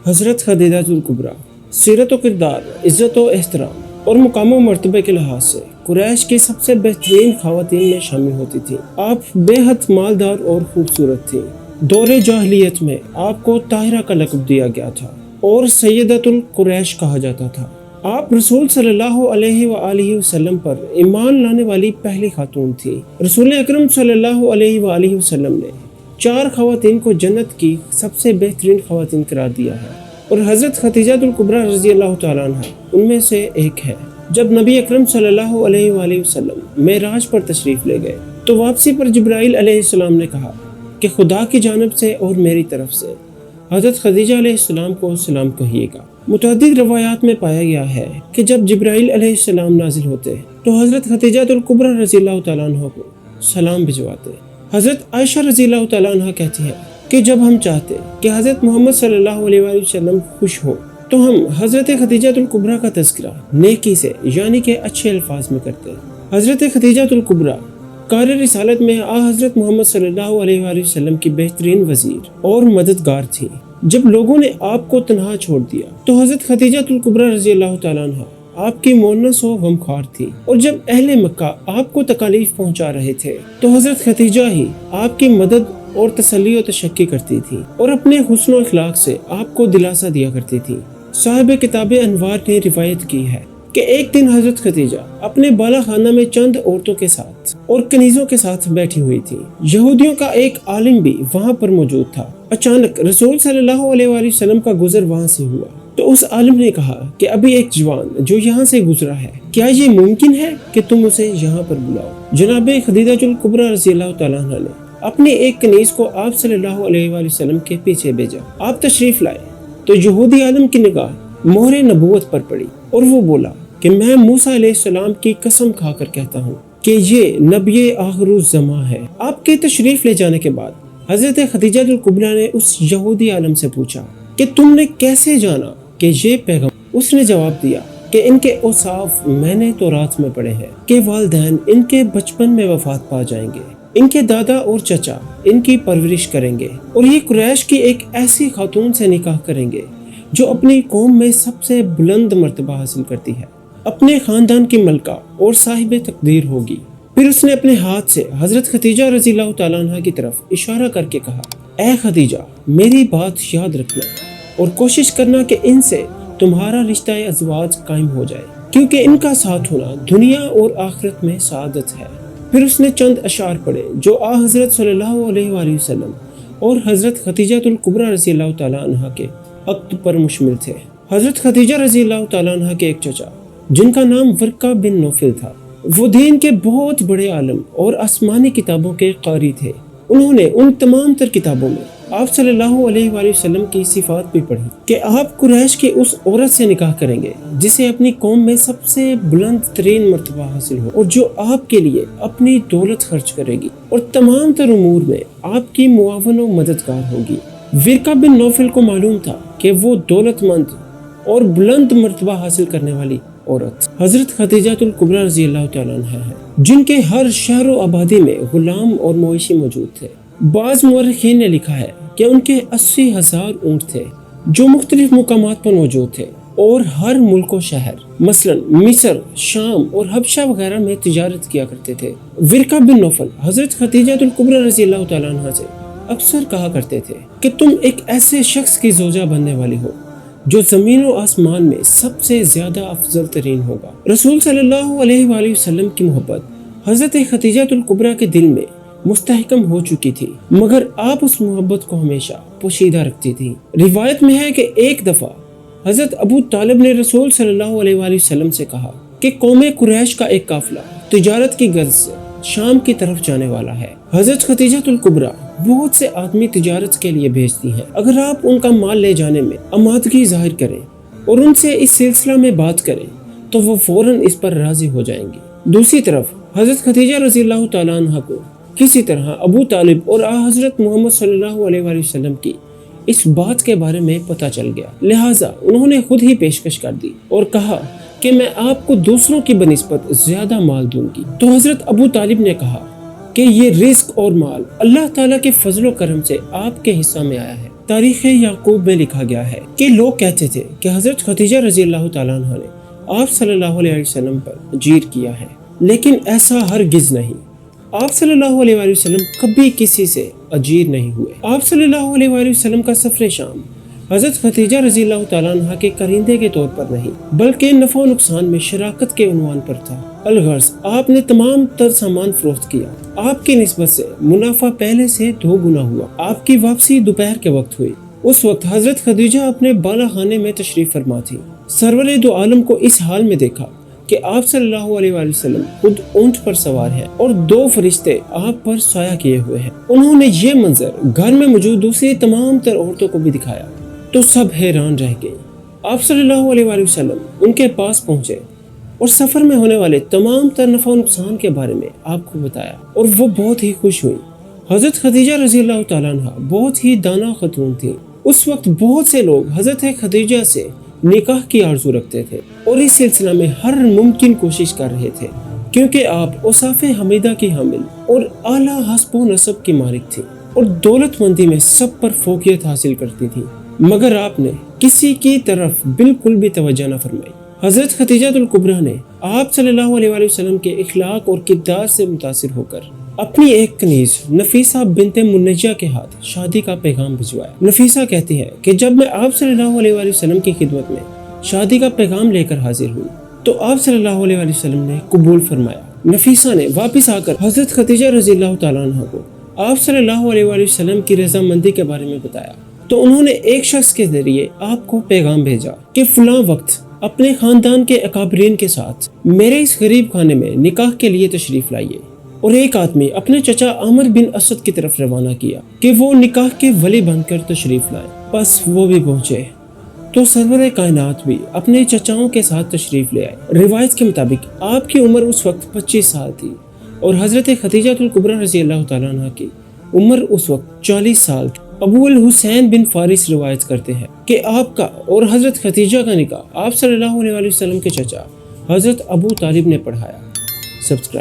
حضرت خدیجہ الکبریٰ سیرت و کردار، عزت و احترام اور مقام و مرتبے کے لحاظ سے قریش کی سب سے بہترین خواتین میں شامل ہوتی تھیں۔ آپ بے حد مالدار اور خوبصورت تھیں۔ دور جاہلیت میں آپ کو طاہرہ کا لقب دیا گیا تھا اور سیدۃ القریش کہا جاتا تھا۔ آپ رسول صلی اللہ علیہ وآلہ وسلم پر ایمان لانے والی پہلی خاتون تھی۔ رسول اکرم صلی اللہ علیہ وآلہ وسلم نے 4 خواتین کو جنت کی سب سے بہترین خواتین قرار دیا ہے اور حضرت خدیجہ الکبریٰ رضی اللہ تعالیٰ عنہ ان میں سے ایک ہے۔ جب نبی اکرم صلی اللہ علیہ وآلہ وسلم معراج پر تشریف لے گئے تو واپسی پر جبرائیل علیہ السلام نے کہا کہ خدا کی جانب سے اور میری طرف سے حضرت خدیجہ علیہ السلام کو سلام کہیے گا۔ متعدد روایات میں پایا گیا ہے کہ جب جبرائیل علیہ السلام نازل ہوتے تو حضرت خدیجہ الکبریٰ رضی اللہ تعالیٰ عنہ کو سلام بھجواتے۔ حضرت عائشہ رضی اللہ تعالیٰ عنہ کہتی ہے کہ جب ہم چاہتے کہ حضرت محمد صلی اللہ علیہ وآلہ وسلم خوش ہو تو ہم حضرت خدیجہ الکبریٰ کا تذکرہ نیکی سے یعنی کہ اچھے الفاظ میں کرتے۔ حضرت خدیجہ الکبریٰ کار رسالت میں حضرت محمد صلی اللہ علیہ وآلہ وسلم کی بہترین وزیر اور مددگار تھی۔ جب لوگوں نے آپ کو تنہا چھوڑ دیا تو حضرت خدیجہ الکبریٰ رضی اللہ تعالیٰ عنہ آپ کی مونس و غمخوار تھی، اور جب اہل مکہ آپ کو تکالیف پہنچا رہے تھے تو حضرت خدیجہ ہی آپ کی مدد اور تسلی و تشکی کرتی تھی اور اپنے حسن و اخلاق سے آپ کو دلاسا دیا کرتی تھی۔ صاحب کتاب انوار نے روایت کی ہے کہ ایک دن حضرت خدیجہ اپنے بالا خانہ میں چند عورتوں کے ساتھ اور کنیزوں کے ساتھ بیٹھی ہوئی تھی۔ یہودیوں کا ایک عالم بھی وہاں پر موجود تھا۔ اچانک رسول صلی اللہ علیہ وآلہ وسلم کا گزر وہاں سے ہوا تو اس عالم نے کہا کہ ابھی ایک جوان جو یہاں سے گزرا ہے، کیا یہ ممکن ہے کہ تم اسے یہاں پر بلاؤ؟ جناب خدیجہ الکبریٰ رضی اللہ تعالیٰ عنہ نے اپنی ایک کنیز کو آپ صلی اللہ علیہ وآلہ وسلم کے پیچھے بھیجا۔ آپ تشریف لائے تو یہودی عالم کی نگاہ مہر نبوت پر پڑی اور وہ بولا کہ میں موسیٰ علیہ السلام کی قسم کھا کر کہتا ہوں کہ یہ نبی آخر الزماں ہے۔ آپ کے تشریف لے جانے کے بعد حضرت خدیجہ الکبریٰ نے اس یہودی عالم سے پوچھا کہ تم نے کیسے جانا کہ یہ پیغام؟ اس نے جواب دیا کہ ان کے اوصاف میں نے تورات میں پڑھے ہیں کہ والدین ان کے بچپن میں وفات پا جائیں گے، ان کے دادا اور چچا ان کی پرورش کریں گے، اور یہ قریش کی ایک ایسی خاتون سے نکاح کریں گے جو اپنی قوم میں سب سے بلند مرتبہ حاصل کرتی ہے، اپنے خاندان کی ملکہ اور صاحب تقدیر ہوگی۔ پھر اس نے اپنے ہاتھ سے حضرت خدیجہ رضی اللہ تعالیٰ عنہ کی طرف اشارہ کر کے کہا، اے خدیجہ میری بات یاد رکھنا اور کوشش کرنا کہ ان سے تمہارا رشتہ ازواج قائم ہو جائے، کیونکہ ان کا ساتھ ہونا دنیا اور آخرت میں سعادت ہے۔ پھر اس نے چند اشعار پڑھے جو حضرت صلی اللہ علیہ وآلہ وسلم اور حضرت خدیجہ الکبریٰ رضی اللہ تعالیٰ عنہ کے عقد پر مشتمل تھے۔ حضرت خدیجہ رضی اللہ تعالیٰ عنہ کے ایک چچا جن کا نام ورقہ بن نوفل تھا، وہ دین کے بہت بڑے عالم اور آسمانی کتابوں کے قاری تھے۔ انہوں نے ان تمام تر کتابوں میں آپ صلی اللہ علیہ وآلہ وسلم کی صفات بھی پڑھی کہ آپ قریش کی اس عورت سے نکاح کریں گے جسے اپنی قوم میں سب سے بلند ترین مرتبہ حاصل ہو، اور جو آپ کے لیے اپنی دولت خرچ کرے گی اور تمام تر امور میں آپ کی معاون و مددگار ہوگی۔ ورقہ بن نوفل کو معلوم تھا کہ وہ دولت مند اور بلند مرتبہ حاصل کرنے والی عورت حضرت خدیجہ الکبریٰ رضی اللہ تعالیٰ عنہ ہے، جن کے ہر شہر و آبادی میں غلام اور مویشی موجود تھے۔ بعض مورخین نے لکھا ہے کہ ان کے 80,000 اونٹ تھے جو مختلف مقامات پر موجود تھے اور ہر ملک و شہر مثلا مصر، شام اور حبشہ وغیرہ میں تجارت کیا کرتے تھے۔ ورقہ بن نوفل حضرت خدیجہ الکبریٰ رضی اللہ تعالیٰ عنہ سے اکثر کہا کرتے تھے کہ تم ایک ایسے شخص کی زوجہ بننے والی ہو جو زمین و آسمان میں سب سے زیادہ افضل ترین ہوگا۔ رسول صلی اللہ علیہ وآلہ وسلم کی محبت حضرت خدیجہ الکبریٰ کے دل میں مستحکم ہو چکی تھی، مگر آپ اس محبت کو ہمیشہ پوشیدہ رکھتی تھی۔ روایت میں ہے کہ ایک دفعہ حضرت ابو طالب نے رسول صلی اللہ علیہ وآلہ وسلم سے کہا کہ قوم قریش کا ایک قافلہ تجارت کی غرض سے شام کی طرف جانے والا ہے۔ حضرت خدیجہ الکبریٰ بہت سے آدمی تجارت کے لیے بھیجتی ہیں، اگر آپ ان کا مال لے جانے میں آمادگی ظاہر کریں اور ان سے اس سلسلہ میں بات کریں تو وہ فوراً اس پر راضی ہو جائیں گی۔ دوسری طرف حضرت خدیجہ رضی اللہ تعالیٰ عنہ کو کسی طرح ابو طالب اور حضرت محمد صلی اللہ علیہ وآلہ وسلم کی اس بات کے بارے میں پتہ چل گیا، لہٰذا انہوں نے خود ہی پیشکش کر دی اور کہا کہ میں آپ کو دوسروں کی بنسبت زیادہ مال دوں گی۔ تو حضرت ابو طالب نے کہا کہ یہ رزق اور مال اللہ تعالیٰ کے فضل و کرم سے آپ کے حصہ میں آیا ہے، تاریخ یعقوب میں لکھا گیا ہے کہ لوگ کہتے تھے کہ حضرت خدیجہ رضی اللہ تعالیٰ عنہ نے آپ صلی اللہ علیہ وسلم پر اجیر کیا ہے، لیکن ایسا ہرگز نہیں۔ آپ صلی اللہ علیہ وسلم کبھی کسی سے اجیر نہیں ہوئے۔ آپ صلی اللہ علیہ وسلم کا سفر شام حضرت خدیجہ رضی اللہ تعالیٰ عنہ کے کرندے کے طور پر نہیں بلکہ نفع و نقصان میں شراکت کے عنوان پر تھا۔ الغرض آپ نے تمام تر سامان فروخت کیا۔ آپ کی نسبت سے منافع پہلے سے 2 گنا ہوا۔ آپ کی واپسی دوپہر کے وقت ہوئی۔ اس وقت حضرت خدیجہ اپنے بالا خانے میں تشریف فرما تھی۔ سرور دو عالم کو اس حال میں دیکھا کہ آپ صلی اللہ علیہ وسلم خود اونٹ پر سوار ہے اور 2 فرشتے آپ پر سایہ کیے ہوئے ہیں۔ انہوں نے یہ منظر گھر میں موجود دوسری تمام تر عورتوں کو بھی دکھایا تو سب حیران رہ گئے۔ آپ صلی اللہ علیہ وسلم ان کے پاس پہنچے اور سفر میں ہونے والے تمام تر نفع و نقصان کے بارے میں آپ کو بتایا اور وہ بہت ہی خوش ہوئی۔ حضرت خدیجہ رضی اللہ تعالیٰ عنہ بہت ہی دانا خاتون تھی۔ اس وقت بہت سے لوگ حضرت خدیجہ سے نکاح کی آرزو رکھتے تھے اور اس سلسلہ میں ہر ممکن کوشش کر رہے تھے، کیونکہ آپ اوصاف حمیدہ کی حامل اور اعلیٰ حسب و نسب کی مالک تھی اور دولت مندی میں سب پر فوقیت حاصل کرتی تھی، مگر آپ نے کسی کی طرف بالکل بھی توجہ نہ فرمائی۔ حضرت خدیجہ الکبریٰ نے آپ صلی اللہ علیہ وسلم کے اخلاق اور کردار سے متاثر ہو کر اپنی ایک کنیز نفیسہ بنت منجہ کے ہاتھ شادی کا پیغام بھجوایا۔ نفیسہ کہتی ہے کہ جب میں آپ صلی اللہ علیہ وسلم کی خدمت میں شادی کا پیغام لے کر حاضر ہوئی تو آپ صلی اللہ علیہ وسلم نے قبول فرمایا۔ نفیسہ نے واپس آ کر حضرت خدیجہ رضی اللہ تعالیٰ عنہ کو آپ صلی اللہ علیہ وسلم کی رضامندی کے بارے میں بتایا تو انہوں نے ایک شخص کے ذریعے آپ کو پیغام بھیجا کہ فلاں وقت اپنے خاندان کے اکابرین کے ساتھ میرے اس غریب خانے میں نکاح کے لیے تشریف لائیے، اور ایک آدمی اپنے چچا عامر بن اسد کی طرف روانہ کیا کہ وہ نکاح کے ولی بن کر تشریف لائیں۔ بس وہ بھی پہنچے تو سرور کائنات بھی اپنے چچاؤں کے ساتھ تشریف لے آئے۔ روایت کے مطابق آپ کی عمر اس وقت 25 سال تھی اور حضرت خدیجہ الکبریٰ رضی اللہ تعالیٰ عنہ کی عمر اس وقت 40 سال تھی۔ ابو الحسین بن فارس روایت کرتے ہیں کہ آپ کا اور حضرت خدیجہ کا نکاح آپ صلی اللہ علیہ وسلم کے چچا حضرت ابو طالب نے پڑھایا۔ سبسکرائب